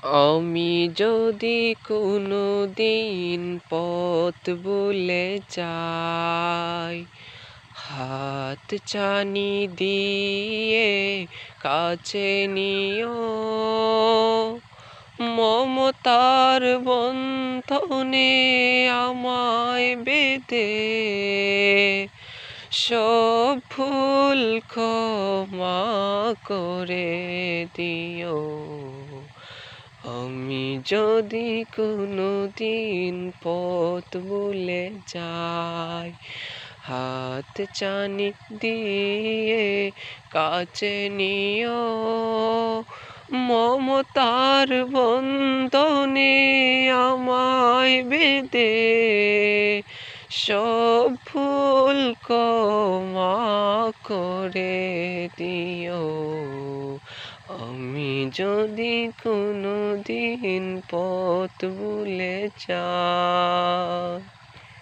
আমি যদি কোনো দিন পথ ভুলে যাই, হাত ছানি দিয়ে কাছে নিও, মমতার বন্ধনে আমায় বেঁধে সব ভুল ক্ষমা করে দিও। আমি যদি কোনো দিন পথ ভুলে যাই, হাত ছানি দিয়ে কাছে নিও, মমতার বন্ধনে আমায় বেঁধে সব ভুল ক্ষমা করে দিও। আমি যদি কোনো দিন পথ ভুলে যাই।